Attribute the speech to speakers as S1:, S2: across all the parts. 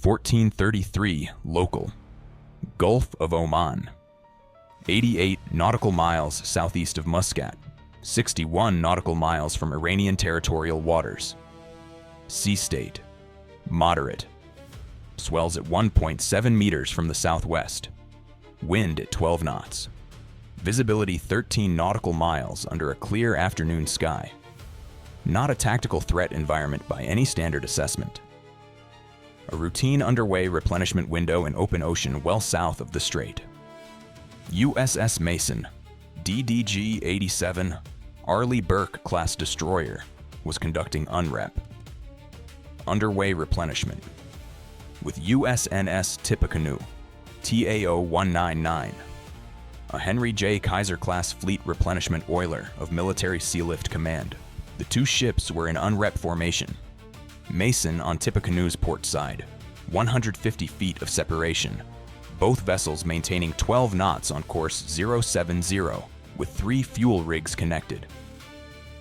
S1: 1433 local, Gulf of Oman, 88 nautical miles southeast of Muscat, 61 nautical miles from Iranian territorial waters. Sea state, moderate. Swells at 1.7 meters from the southwest. Wind at 12 knots. Visibility 13 nautical miles under a clear afternoon sky. Not a tactical threat environment by any standard assessment. A routine underway replenishment window in open ocean well south of the strait. USS Mason, DDG-87, Arleigh Burke class destroyer, was conducting UNREP. Underway replenishment. With USNS Tippecanoe, TAO-199, a Henry J. Kaiser-class fleet replenishment oiler of Military Sealift Command. The two ships were in UNREP formation. Mason on Tippecanoe's port side, 150 feet of separation, both vessels maintaining 12 knots on course 070, with 3 fuel rigs connected.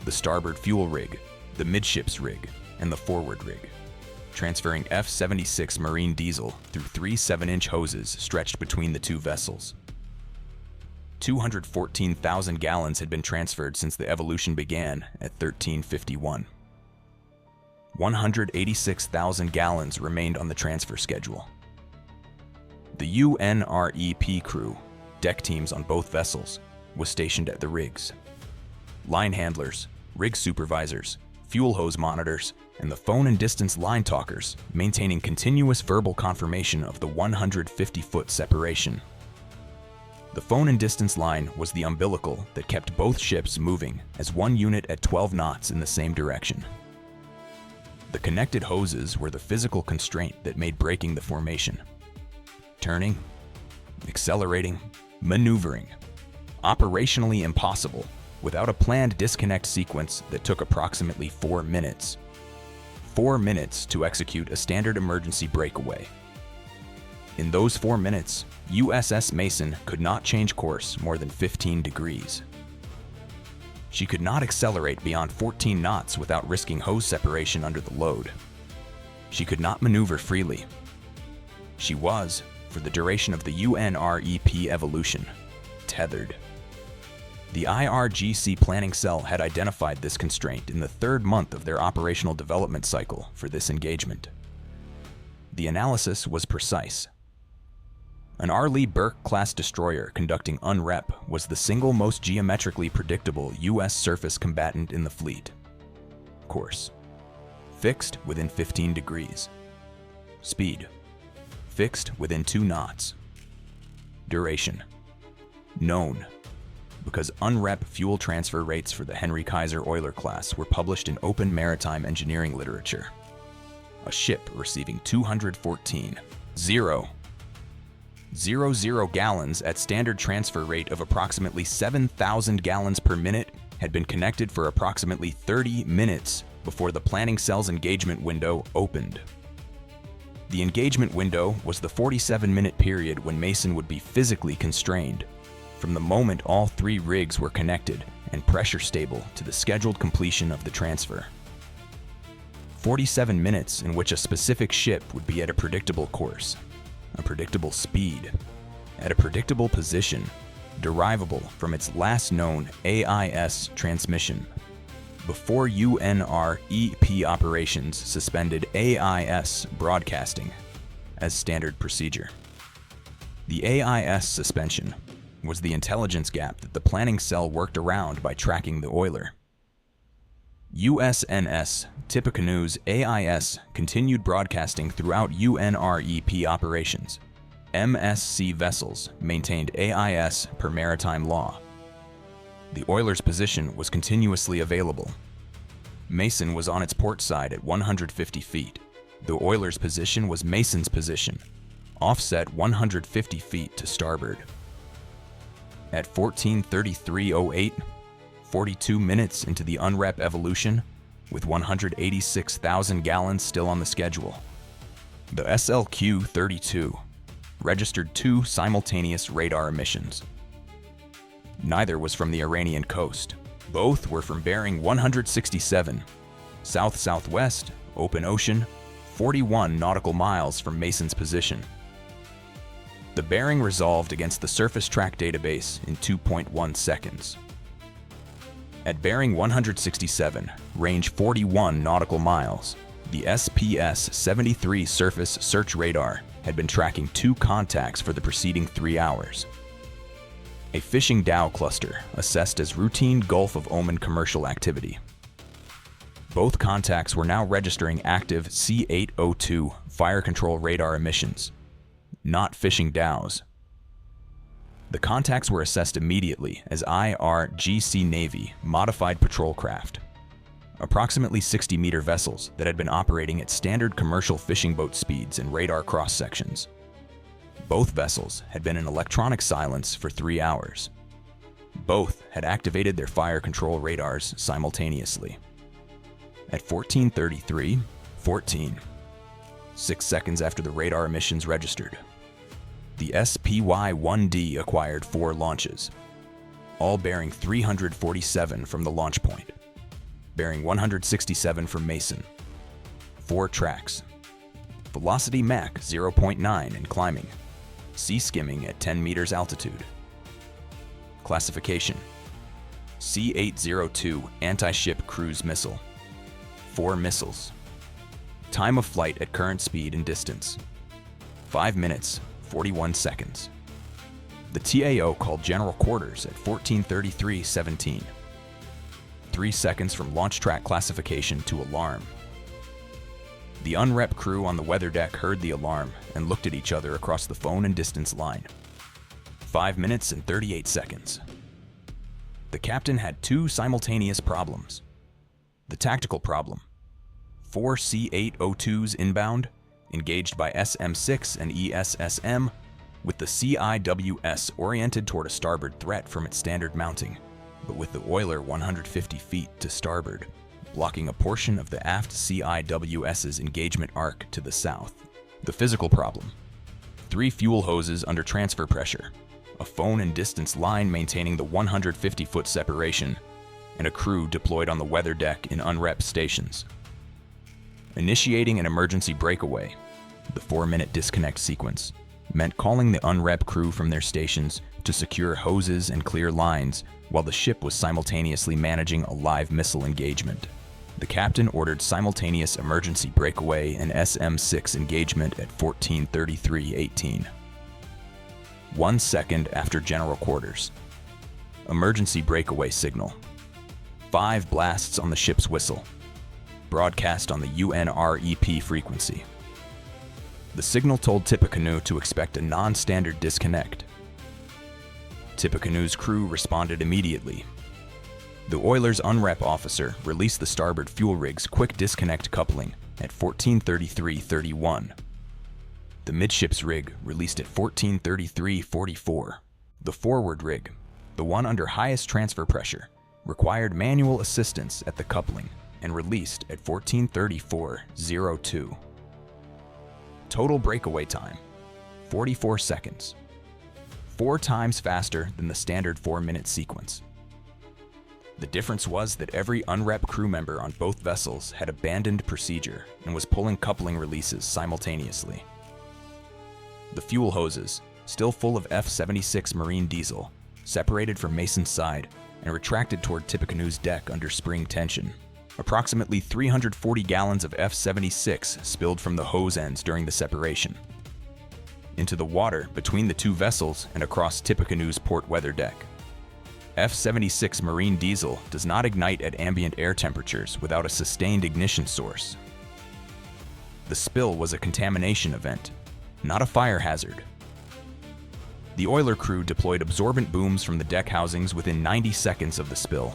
S1: The starboard fuel rig, the midships rig, and the forward rig, transferring F-76 marine diesel through 3 7-inch hoses stretched between the two vessels. 214,000 gallons had been transferred since the evolution began at 1351. 186,000 gallons remained on the transfer schedule. The UNREP crew, deck teams on both vessels, was stationed at the rigs. Line handlers, rig supervisors, fuel hose monitors, and the phone and distance line talkers maintaining continuous verbal confirmation of the 150-foot separation. The phone and distance line was the umbilical that kept both ships moving as one unit at 12 knots in the same direction. The connected hoses were the physical constraint that made breaking the formation. Turning, accelerating, maneuvering. Operationally impossible without a planned disconnect sequence that took approximately 4 minutes. 4 minutes to execute a standard emergency breakaway. In those 4 minutes, USS Mason could not change course more than 15 degrees. She could not accelerate beyond 14 knots without risking hose separation under the load. She could not maneuver freely. She was, for the duration of the UNREP evolution, tethered. The IRGC planning cell had identified this constraint in the 3rd month of their operational development cycle for this engagement. The analysis was precise. An Arleigh Burke-class destroyer conducting UNREP was the single most geometrically predictable U.S. surface combatant in the fleet. Course: fixed within 15 degrees. Speed: fixed within 2 knots. Duration: known, because UNREP fuel transfer rates for the Henry Kaiser oiler class were published in open maritime engineering literature. A ship receiving 214,000 gallons at standard transfer rate of approximately 7,000 gallons per minute had been connected for approximately 30 minutes before the planning cell's engagement window opened. The engagement window was the 47-minute period when Mason would be physically constrained, from the moment all 3 rigs were connected and pressure stable to the scheduled completion of the transfer. 47 minutes in which a specific ship would be at a predictable course, a predictable speed, at a predictable position, derivable from its last known AIS transmission, before UNREP operations suspended AIS broadcasting as standard procedure. The AIS suspension was the intelligence gap that the planning cell worked around by tracking the oiler. USNS Tippecanoe's AIS continued broadcasting throughout UNREP operations. MSC vessels maintained AIS per maritime law. The oiler's position was continuously available. Mason was on its port side at 150 feet. The oiler's position was Mason's position, offset 150 feet to starboard. At 14:33:08, 42 minutes into the UNREP evolution, with 186,000 gallons still on the schedule, the SLQ-32 registered 2 simultaneous radar emissions. Neither was from the Iranian coast. Both were from bearing 167, south-southwest, open ocean, 41 nautical miles from Mason's position. The bearing resolved against the surface track database in 2.1 seconds. At bearing 167, range 41 nautical miles, the SPS-73 surface search radar had been tracking 2 contacts for the preceding 3 hours. A fishing dhow cluster assessed as routine Gulf of Oman commercial activity. Both contacts were now registering active C-802 fire control radar emissions, not fishing dhows. The contacts were assessed immediately as IRGC Navy modified patrol craft, approximately 60-meter vessels that had been operating at standard commercial fishing boat speeds and radar cross-sections. Both vessels had been in electronic silence for 3 hours. Both had activated their fire control radars simultaneously. At 14:33:14, 6 seconds after the radar emissions registered, the SPY-1D acquired 4 launches, all bearing 347 from the launch point, bearing 167 from Mason, 4 tracks, velocity Mach 0.9 and climbing, sea skimming at 10 meters altitude. Classification: C-802 anti-ship cruise missile, 4 missiles. Time of flight at current speed and distance: 5 minutes, 41 seconds. The TAO called General Quarters at 14:33:17. 3 seconds from launch track classification to alarm. The unrep crew on the weather deck heard the alarm and looked at each other across the phone and distance line. 5 minutes and 38 seconds. The captain had 2 simultaneous problems. The tactical problem: 4 C-802s inbound, engaged by SM-6 and ESSM, with the CIWS oriented toward a starboard threat from its standard mounting, but with the oiler 150 feet to starboard, blocking a portion of the aft CIWS's engagement arc to the south. The physical problem: 3 fuel hoses under transfer pressure, a phone and distance line maintaining the 150-foot separation, and a crew deployed on the weather deck in unrep stations. Initiating an emergency breakaway, the 4-minute disconnect sequence, meant calling the unrep crew from their stations to secure hoses and clear lines while the ship was simultaneously managing a live missile engagement. The captain ordered simultaneous emergency breakaway and SM-6 engagement at 14:33:18. 1 second after General Quarters. Emergency breakaway signal. 5 blasts on the ship's whistle. Broadcast on the UNREP frequency. The signal told Tippecanoe to expect a non-standard disconnect. Tippecanoe's crew responded immediately. The oiler's unrep officer released the starboard fuel rig's quick disconnect coupling at 14:33:31. The midships rig released at 14:33:44. The forward rig, the one under highest transfer pressure, required manual assistance at the coupling and released at 14:34:02. Total breakaway time: 44 seconds. 4 times faster than the standard 4-minute sequence. The difference was that every unrep crew member on both vessels had abandoned procedure and was pulling coupling releases simultaneously. The fuel hoses, still full of F-76 marine diesel, separated from Mason's side and retracted toward Tippecanoe's deck under spring tension. Approximately 340 gallons of F-76 spilled from the hose ends during the separation into the water between the 2 vessels and across Tippecanoe's port weather deck. F-76 marine diesel does not ignite at ambient air temperatures without a sustained ignition source. The spill was a contamination event, not a fire hazard. The oiler crew deployed absorbent booms from the deck housings within 90 seconds of the spill.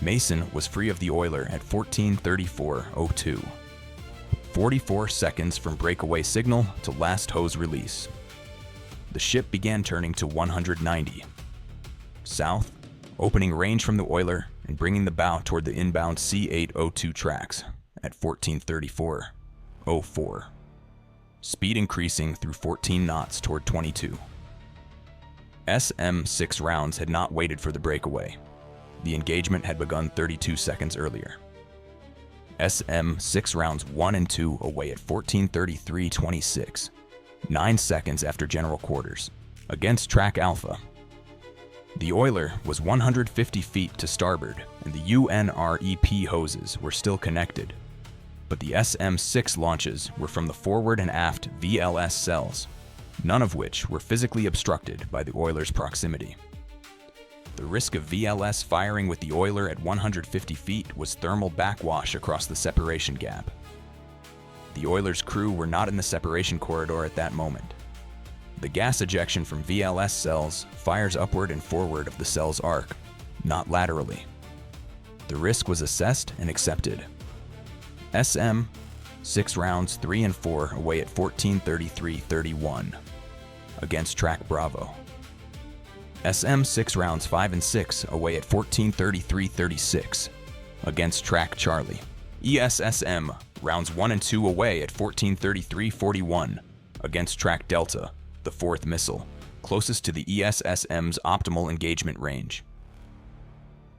S1: Mason was free of the oiler at 14:34:02. 44 seconds from breakaway signal to last hose release. The ship began turning to 190. South, opening range from the oiler and bringing the bow toward the inbound C-802 tracks at 14:34:04. Speed increasing through 14 knots toward 22. SM-6 rounds had not waited for the breakaway. The engagement had begun 32 seconds earlier. SM-6 rounds 1 and 2 away at 14:33:26, 9 seconds after general quarters, against track Alpha. The oiler was 150 feet to starboard, and the UNREP hoses were still connected, but the SM-6 launches were from the forward and aft VLS cells, none of which were physically obstructed by the oiler's proximity. The risk of VLS firing with the oiler at 150 feet was thermal backwash across the separation gap. The oiler's crew were not in the separation corridor at that moment. The gas ejection from VLS cells fires upward and forward of the cell's arc, not laterally. The risk was assessed and accepted. SM-6 rounds 3 and 4 away at 14:33:31, against track Bravo. SM-6 rounds 5 and 6 away at 14:33:36, against track Charlie. ESSM rounds 1 and 2 away at 14:33:41, against track Delta, the fourth missile, closest to the ESSM's optimal engagement range.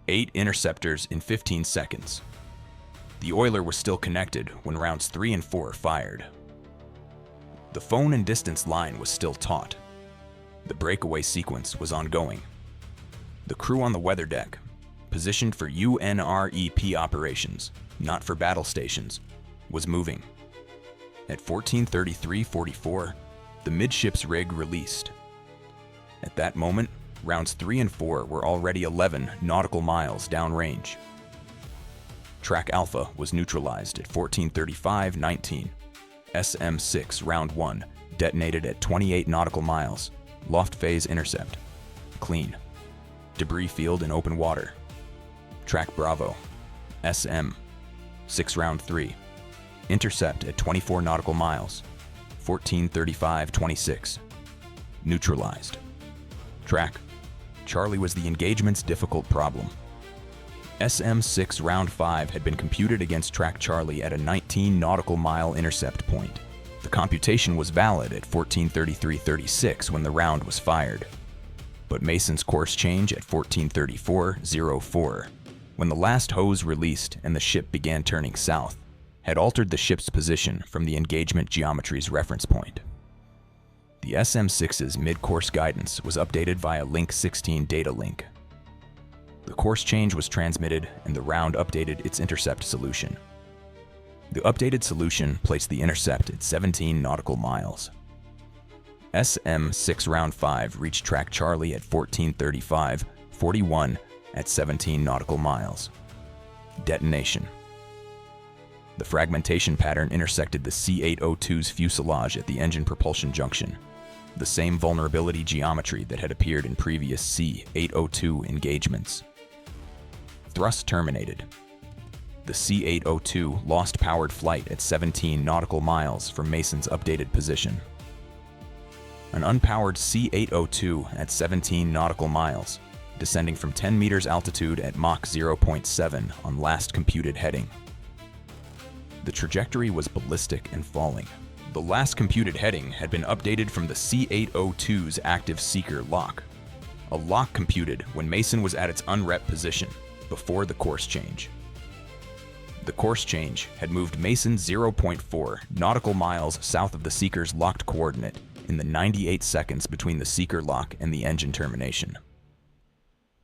S1: 8 interceptors in 15 seconds. The oiler was still connected when rounds 3 and 4 fired. The phone and distance line was still taut. The breakaway sequence was ongoing. The crew on the weather deck, positioned for UNREP operations, not for battle stations, was moving. At 14:33:44, the midships rig released. At that moment, rounds 3 and 4 were already 11 nautical miles downrange. Track Alpha was neutralized at 14:35:19. SM-6 round 1 detonated at 28 nautical miles. Loft phase intercept. Clean. Debris field in open water. Track Bravo. SM-6 round 3. Intercept at 24 nautical miles. 14:35:26. Neutralized. Track Charlie was the engagement's difficult problem. SM-6 round 5 had been computed against track Charlie at a 19 nautical mile intercept point. The computation was valid at 14:33:36 when the round was fired. But Mason's course change at 14:34:04, when the last hose released and the ship began turning south, had altered the ship's position from the engagement geometry's reference point. The SM-6's mid-course guidance was updated via Link 16 data link. The course change was transmitted and the round updated its intercept solution. The updated solution placed the intercept at 17 nautical miles. SM-6 round 5 reached track Charlie at 14:35:41 at 17 nautical miles. Detonation. The fragmentation pattern intersected the C-802's fuselage at the engine propulsion junction, the same vulnerability geometry that had appeared in previous C-802 engagements. Thrust terminated. The C-802 lost powered flight at 17 nautical miles from Mason's updated position. An unpowered C-802 at 17 nautical miles, descending from 10 meters altitude at Mach 0.7 on last computed heading. The trajectory was ballistic and falling. The last computed heading had been updated from the C-802's active seeker lock, a lock computed when Mason was at its unrep position, before the course change. The course change had moved Mason 0.4 nautical miles south of the seeker's locked coordinate in the 98 seconds between the seeker lock and the engine termination.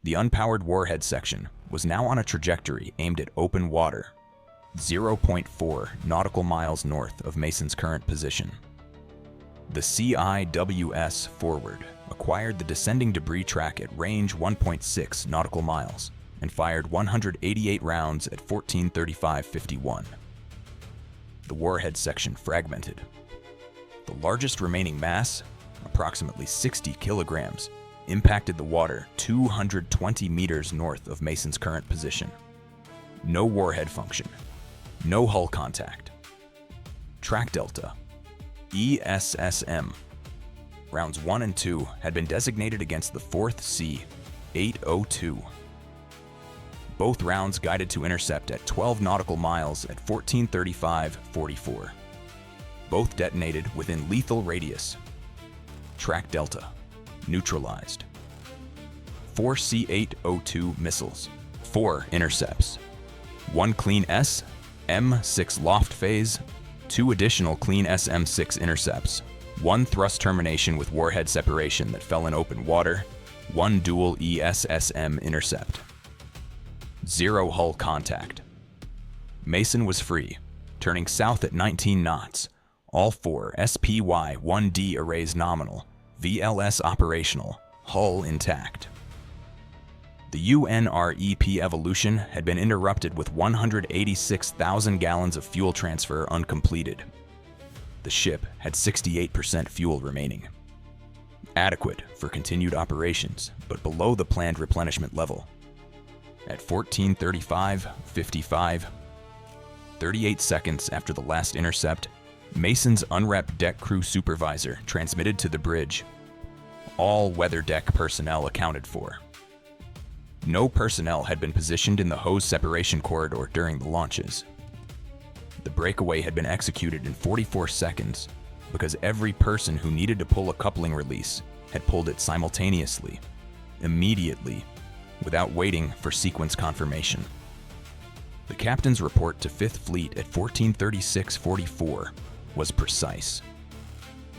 S1: The unpowered warhead section was now on a trajectory aimed at open water, 0.4 nautical miles north of Mason's current position. The CIWS forward acquired the descending debris track at range 1.6 nautical miles and fired 188 rounds at 14:35:51. The warhead section fragmented. The largest remaining mass, approximately 60 kilograms, impacted the water 220 meters north of Mason's current position. No warhead function. No hull contact. Track Delta. ESSM. Rounds 1 and 2 had been designated against the 4th C-802. Both rounds guided to intercept at 12 nautical miles at 14:35:44. Both detonated within lethal radius. Track Delta. Neutralized. 4 C-802 missiles. 4 intercepts. 1 clean S M6 loft phase, 2 additional clean SM-6 intercepts, 1 thrust termination with warhead separation that fell in open water, 1 dual ESSM intercept. 0 hull contact. Mason was free, turning south at 19 knots. All 4 SPY-1D arrays nominal, VLS operational, hull intact. The UNREP evolution had been interrupted with 186,000 gallons of fuel transfer uncompleted. The ship had 68% fuel remaining. Adequate for continued operations, but below the planned replenishment level. At 14:35:55, 38 seconds after the last intercept, Mason's unrep deck crew supervisor transmitted to the bridge. All weather deck personnel accounted for. No personnel had been positioned in the hose separation corridor during the launches. The breakaway had been executed in 44 seconds because every person who needed to pull a coupling release had pulled it simultaneously, immediately, without waiting for sequence confirmation. The captain's report to 5th Fleet at 14:36:44 was precise.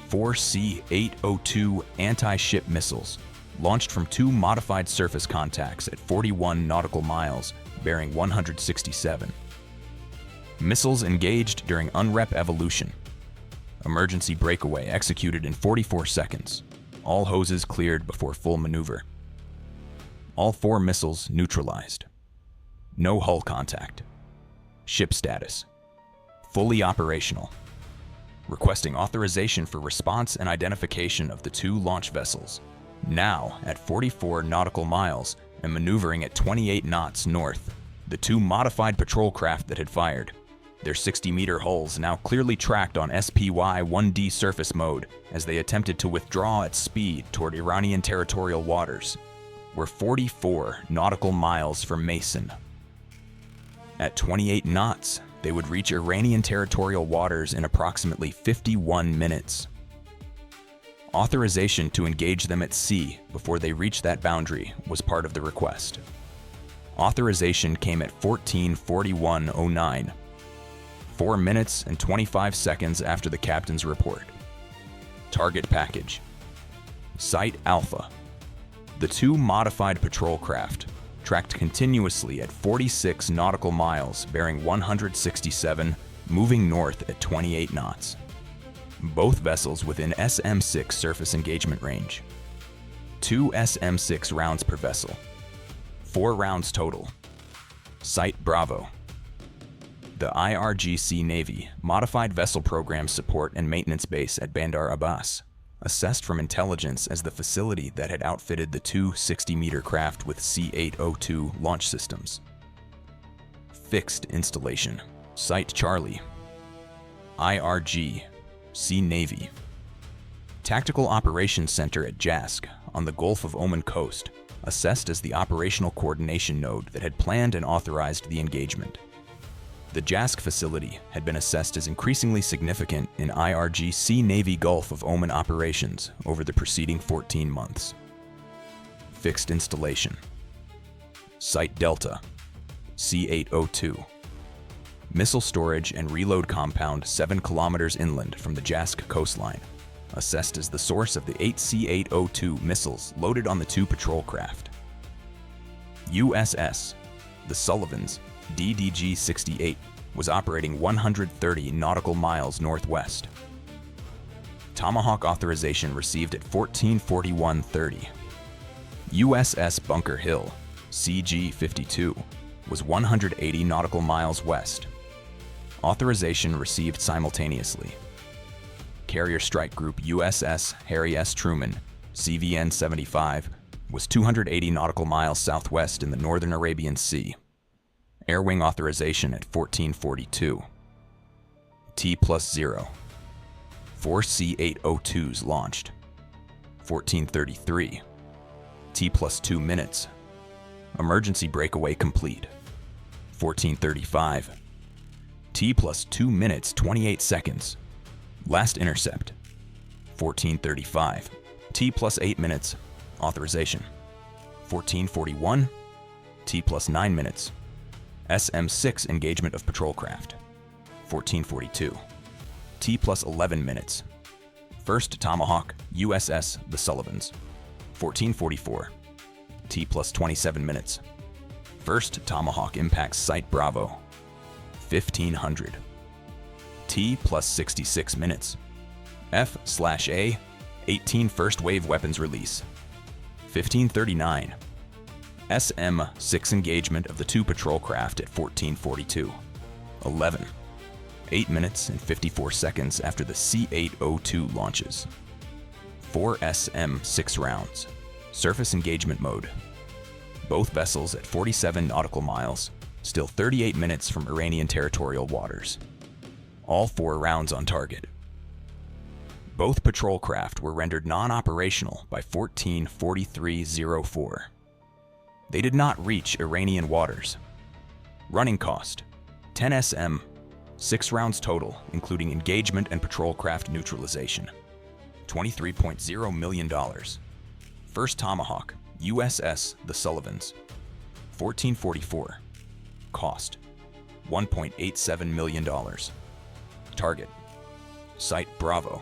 S1: 4 C-802 anti-ship missiles launched from 2 modified surface contacts at 41 nautical miles, bearing 167. Missiles engaged during unrep evolution. Emergency breakaway executed in 44 seconds. All hoses cleared before full maneuver. All 4 missiles neutralized. No hull contact. Ship status: fully operational. Requesting authorization for response and identification of the 2 launch vessels, now at 44 nautical miles and maneuvering at 28 knots north. The 2 modified patrol craft that had fired, their 60-meter hulls now clearly tracked on SPY-1D surface mode as they attempted to withdraw at speed toward Iranian territorial waters, were 44 nautical miles from Mason. At 28 knots, they would reach Iranian territorial waters in approximately 51 minutes. Authorization to engage them at sea before they reached that boundary was part of the request. Authorization came at 14:41:09, 4 minutes and 25 seconds after the captain's report. Target package: Site Alpha. The 2 modified patrol craft tracked continuously at 46 nautical miles, bearing 167, moving north at 28 knots. Both vessels within SM-6 surface engagement range. 2 SM-6 rounds per vessel. 4 rounds total. Site Bravo. The IRGC Navy Modified Vessel Program Support and Maintenance Base at Bandar Abbas, assessed from intelligence as the facility that had outfitted the 2 60-meter craft with C-802 launch systems. Fixed installation. Site Charlie. IRGC Navy. Tactical Operations Center at Jask on the Gulf of Oman coast, assessed as the operational coordination node that had planned and authorized the engagement. The Jask facility had been assessed as increasingly significant in IRGC Navy Gulf of Oman operations over the preceding 14 months. Fixed installation. Site Delta. C-802. Missile storage and reload compound 7 kilometers inland from the Jask coastline, assessed as the source of the 8 C-802 missiles loaded on the 2 patrol craft. USS the Sullivans DDG-68 was operating 130 nautical miles northwest. Tomahawk authorization received at 14:41:30. USS Bunker Hill CG-52 was 180 nautical miles west. Authorization received simultaneously. Carrier Strike Group USS Harry S. Truman CVN-75 was 280 nautical miles southwest in the northern Arabian Sea. Air wing authorization at 14:42. T+0. 4 C-802s launched. 14:33. T+2 minutes. Emergency breakaway complete. 14:35. T+2 minutes 28 seconds. Last intercept. 14:35. T+8 minutes. Authorization. 14:41. T+9 minutes. SM-6 engagement of patrol craft. 1442. T plus 11 minutes. First Tomahawk, USS The Sullivans, 1444. T plus 27 minutes. First Tomahawk impacts Site Bravo, 1500. T plus 66 minutes. F/A, 18 First Wave Weapons Release, 1539. SM-6 engagement of the two patrol craft at 1442, 11. 8 minutes and 54 seconds after the C-802 launches. 4 SM-6 rounds. Surface engagement mode. Both vessels at 47 nautical miles, still 38 minutes from Iranian territorial waters. All 4 rounds on target. Both patrol craft were rendered non-operational by 14:43:04. They did not reach Iranian waters. Running cost, 10 SM, 6 rounds total, including engagement and patrol craft neutralization, $23.0 million. First Tomahawk, USS The Sullivans, 1444. Cost, $1.87 million. Target, Site Bravo,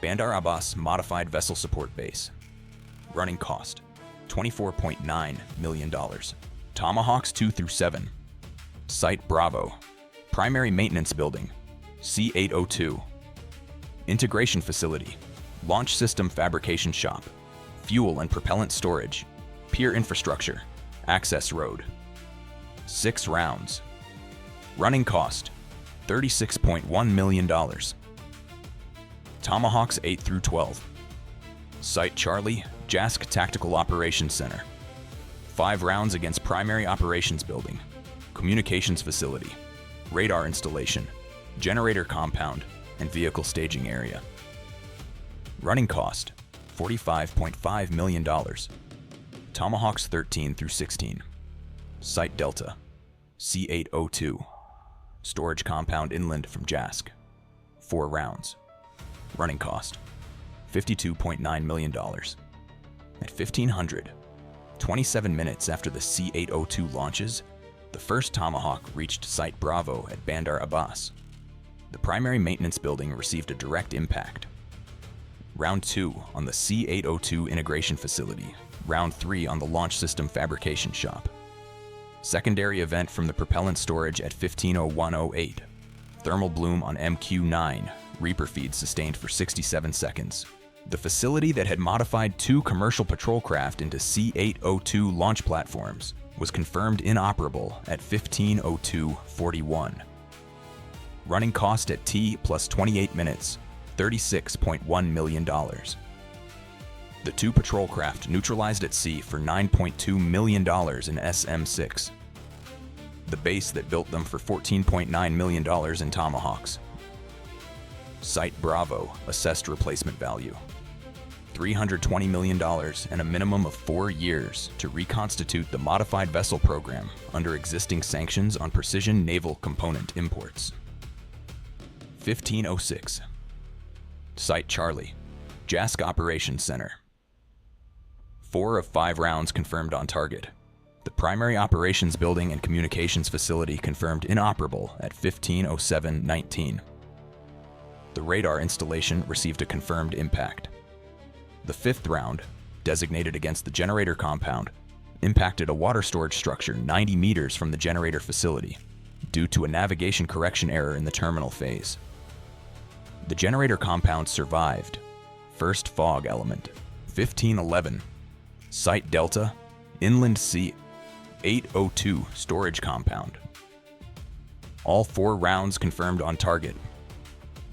S1: Bandar Abbas Modified Vessel Support Base. Running cost, $24.9 million. Tomahawks 2 through 7. Site Bravo, Primary Maintenance Building, C-802. Integration Facility, Launch System Fabrication Shop, Fuel and Propellant Storage, Pier Infrastructure, Access Road. 6 rounds. Running cost, $36.1 million. Tomahawks 8 through 12. Site Charlie, JASC Tactical Operations Center. 5 rounds against Primary Operations Building, Communications Facility, Radar Installation, Generator Compound, and Vehicle Staging Area. Running cost, $45.5 million. Tomahawks 13 through 16. Site Delta, C-802. Storage Compound inland from JASC. 4 rounds. Running cost, $52.9 million. At 1500, 27 minutes after the C-802 launches, the first Tomahawk reached Site Bravo at Bandar Abbas. The primary maintenance building received a direct impact. Round 2 on the C-802 integration facility. Round 3 on the launch system fabrication shop. Secondary event from the propellant storage at 150108. Thermal bloom on MQ-9. Reaper feed sustained for 67 seconds. The facility that had modified 2 commercial patrol craft into C-802 launch platforms was confirmed inoperable at 15:02:41. Running cost at T plus 28 minutes, $36.1 million. The 2 patrol craft neutralized at sea for $9.2 million in SM-6. The base that built them for $14.9 million in Tomahawks. Site Bravo assessed replacement value, $320 million and a minimum of 4 years to reconstitute the modified vessel program under existing sanctions on precision naval component imports. 1506. Site Charlie, JASC Operations Center. 4 of 5 rounds confirmed on target. The primary operations building and communications facility confirmed inoperable at 15:07:19. The radar installation received a confirmed impact. The 5th round, designated against the generator compound, impacted a water storage structure 90 meters from the generator facility due to a navigation correction error in the terminal phase. The generator compound survived. First fog element, 1511. Site Delta, Inland C-802 storage compound. All 4 rounds confirmed on target.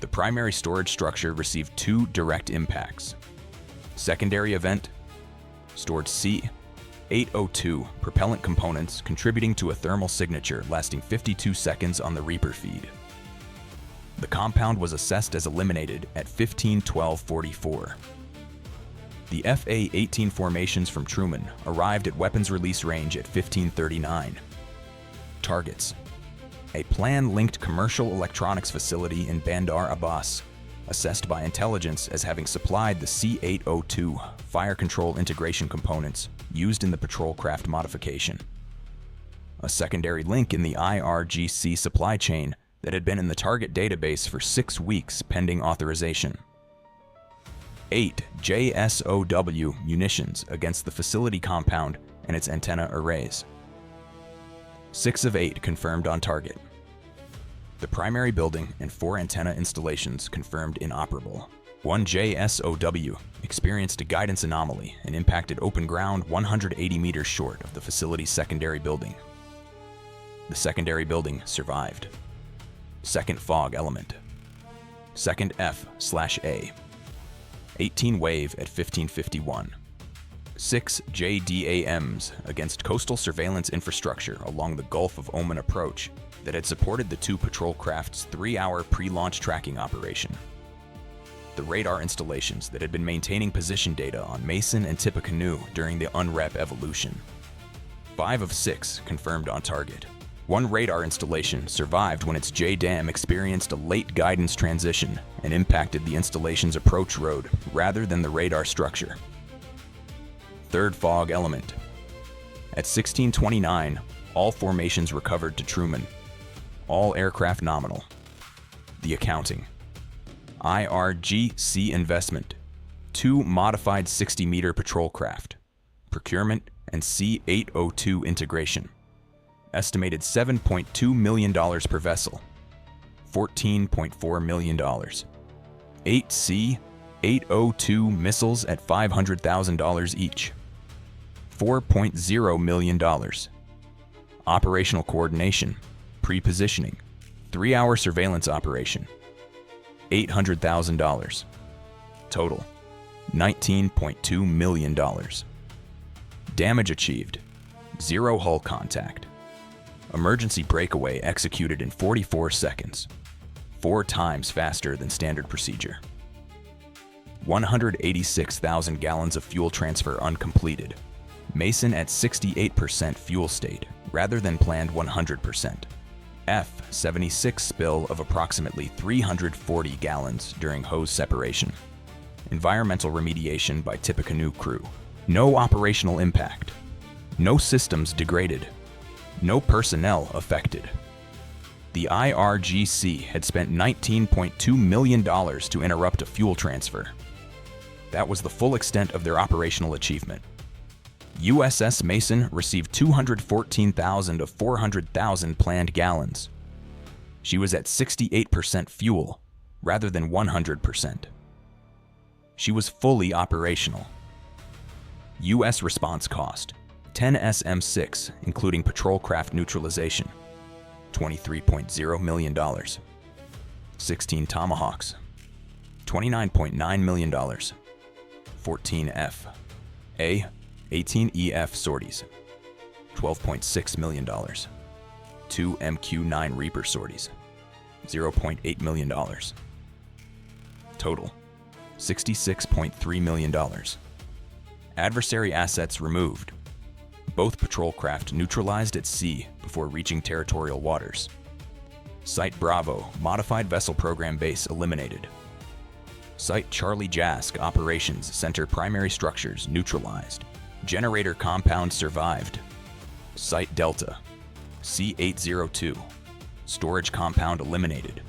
S1: The primary storage structure received 2 direct impacts. Secondary event, stored C-802 propellant components contributing to a thermal signature lasting 52 seconds on the Reaper feed. The compound was assessed as eliminated at 15:12:44. The FA-18 formations from Truman arrived at weapons release range at 1539. Targets: a plan-linked commercial electronics facility in Bandar Abbas, assessed by intelligence as having supplied the C-802 fire control integration components used in the patrol craft modification. A secondary link in the IRGC supply chain that had been in the target database for 6 weeks pending authorization. 8 JSOW munitions against the facility compound and its antenna arrays. 6 of 8 confirmed on target. The primary building and 4 antenna installations confirmed inoperable. 1 JSOW experienced a guidance anomaly and impacted open ground 180 meters short of the facility's secondary building. The secondary building survived. Second fog element. Second F/A. 18 wave at 1551. 6 JDAMs against coastal surveillance infrastructure along the Gulf of Oman approach that had supported the 2 patrol craft's 3-hour pre-launch tracking operation. The radar installations that had been maintaining position data on Mason and Tippecanoe during the UNREP evolution. 5 of 6 confirmed on target. 1 radar installation survived when its JDAM experienced a late guidance transition and impacted the installation's approach road rather than the radar structure. Third fog element. At 1629, all formations recovered to Truman. All aircraft nominal. The accounting. IRGC investment. 2 modified 60-meter patrol craft. Procurement and C-802 integration. Estimated $7.2 million per vessel. $14.4 million. 8 C-802 missiles at $500,000 each. $4.0 million. Operational coordination, pre-positioning, 3-hour surveillance operation, $800,000. Total, $19.2 million. Damage achieved, 0 hull contact. Emergency breakaway executed in 44 seconds, 4 times faster than standard procedure. 186,000 gallons of fuel transfer uncompleted. Mason at 68% fuel state, rather than planned 100%. F-76 spill of approximately 340 gallons during hose separation. Environmental remediation by Tippecanoe crew. No operational impact. No systems degraded. No personnel affected. The IRGC had spent $19.2 million to interrupt a fuel transfer. That was the full extent of their operational achievement. USS Mason received 214,000 of 400,000 planned gallons. She was at 68% fuel, rather than 100%. She was fully operational. U.S. response cost, 10 SM-6, including patrol craft neutralization, $23.0 million. 16 Tomahawks, $29.9 million. 14 F/A, 18 EF sorties, $12.6 million. 2 MQ-9 Reaper sorties, $0.8 million. Total, $66.3 million. Adversary assets removed. Both patrol craft neutralized at sea before reaching territorial waters. Site Bravo, modified vessel program base eliminated. Site Charlie Jask operations center primary structures neutralized. Generator compound survived. Site Delta, C-802, storage compound eliminated.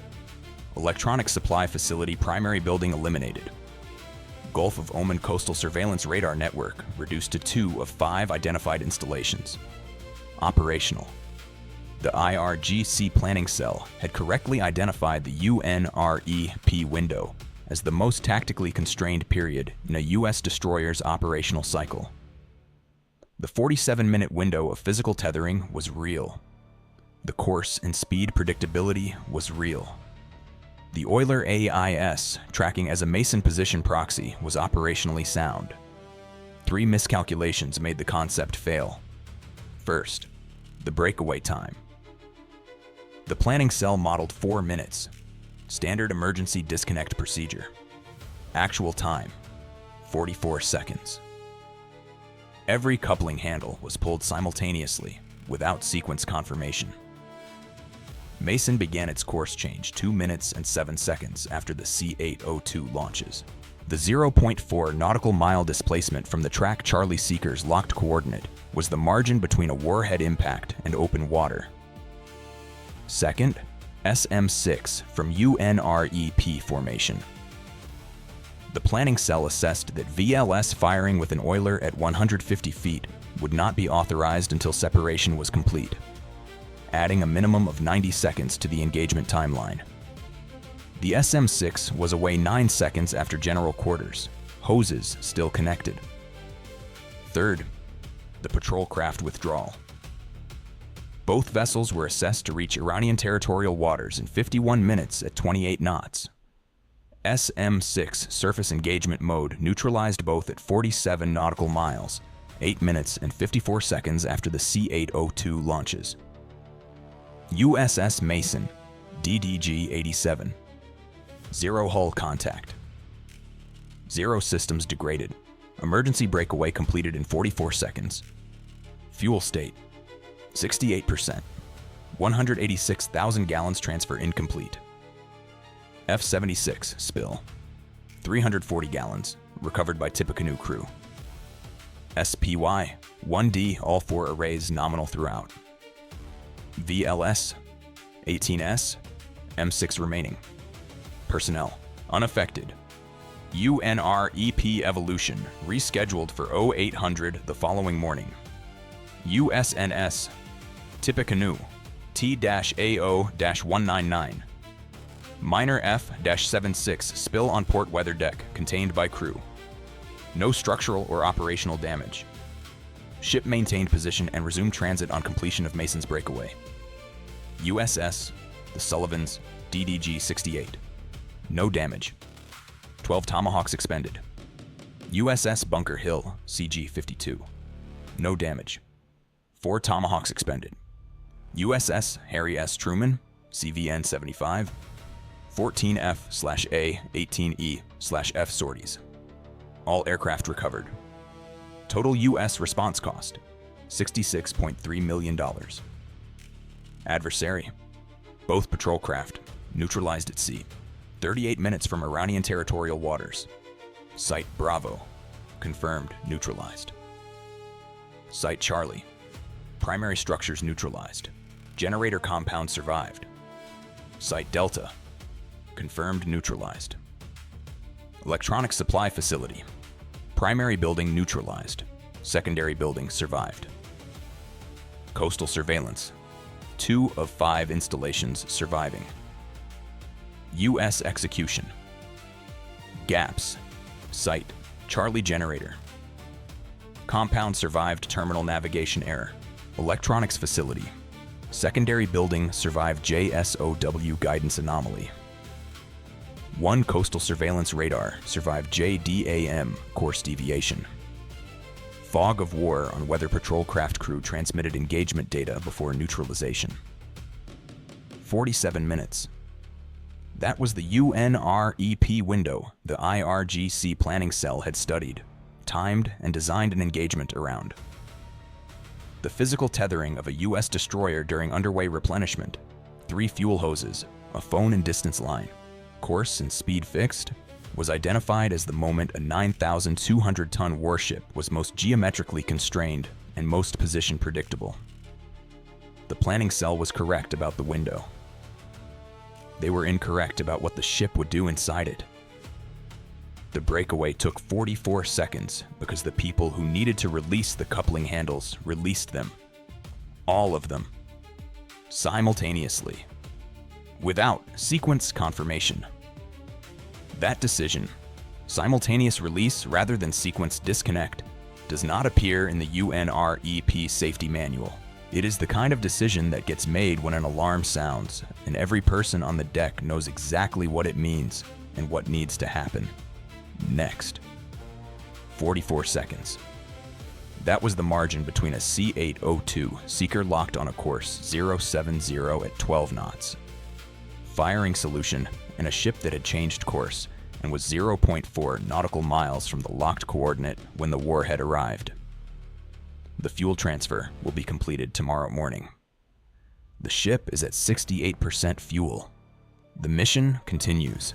S1: Electronic supply facility primary building eliminated. Gulf of Oman coastal surveillance radar network reduced to 2 of 5 identified installations. Operational. The IRGC planning cell had correctly identified the UNREP window as the most tactically constrained period in a U.S. destroyer's operational cycle. The 47-minute window of physical tethering was real. The course and speed predictability was real. The Euler AIS, tracking as a Mason position proxy, was operationally sound. 3 miscalculations made the concept fail. First, the breakaway time. The planning cell modeled 4 minutes. Standard emergency disconnect procedure. Actual time, 44 seconds. Every coupling handle was pulled simultaneously, without sequence confirmation. Mason began its course change 2 minutes and 7 seconds after the C-802 launches. The 0.4 nautical mile displacement from the track Charlie Seeker's locked coordinate was the margin between a warhead impact and open water. Second, SM-6 from UNREP formation. The planning cell assessed that VLS firing with an oiler at 150 feet would not be authorized until separation was complete, adding a minimum of 90 seconds to the engagement timeline. The SM-6 was away 9 seconds after general quarters, hoses still connected. Third, the patrol craft withdrawal. Both vessels were assessed to reach Iranian territorial waters in 51 minutes at 28 knots. SM-6 surface engagement mode neutralized both at 47 nautical miles, 8 minutes and 54 seconds after the C-802 launches. USS Mason, DDG-87. Zero hull contact. Zero systems degraded. Emergency breakaway completed in 44 seconds. Fuel state, 68%. 186,000 gallons transfer incomplete. F-76 spill, 340 gallons, recovered by Tippecanoe crew. SPY, 1D, all 4 arrays nominal throughout. VLS, 18S, M6 remaining. Personnel, unaffected. UNREP evolution, rescheduled for 0800 the following morning. USNS Tippecanoe, T-AO-199. Minor F-76 spill on port weather deck, contained by crew. No structural or operational damage. Ship maintained position and resumed transit on completion of Mason's breakaway. USS The Sullivans, DDG-68. No damage. 12 Tomahawks expended. USS Bunker Hill, CG-52. No damage. 4 Tomahawks expended. USS Harry S. Truman, CVN-75. 14F/A, 18E/F sorties. All aircraft recovered. Total U.S. response cost, $66.3 million. Adversary, both patrol craft, neutralized at sea, 38 minutes from Iranian territorial waters. Site Bravo, confirmed neutralized. Site Charlie, primary structures neutralized. Generator compound survived. Site Delta, confirmed neutralized. Electronic supply facility, primary building neutralized. Secondary building survived. Coastal surveillance, 2 of 5 installations surviving. U.S. execution. Gaps, site Charlie generator. Compound survived terminal navigation error. Electronics facility, secondary building survived JSOW guidance anomaly. 1 coastal surveillance radar survived JDAM course deviation. Fog of war on weather patrol craft crew transmitted engagement data before neutralization. 47 minutes. That was the UNREP window the IRGC planning cell had studied, timed, and designed an engagement around. The physical tethering of a U.S. destroyer during underway replenishment, 3 fuel hoses, a phone and distance line, course and speed fixed, was identified as the moment a 9,200-ton warship was most geometrically constrained and most position predictable. The planning cell was correct about the window. They were incorrect about what the ship would do inside it. The breakaway took 44 seconds because the people who needed to release the coupling handles released them. All of them. Simultaneously. Without sequence confirmation. That decision, simultaneous release rather than sequence disconnect, does not appear in the UNREP safety manual. It is the kind of decision that gets made when an alarm sounds, and every person on the deck knows exactly what it means and what needs to happen. Next. 44 seconds. That was the margin between a C-802 seeker locked on a course 070 at 12 knots, firing solution, and a ship that had changed course and was 0.4 nautical miles from the locked coordinate when the warhead arrived. The fuel transfer will be completed tomorrow morning. The ship is at 68% fuel. The mission continues.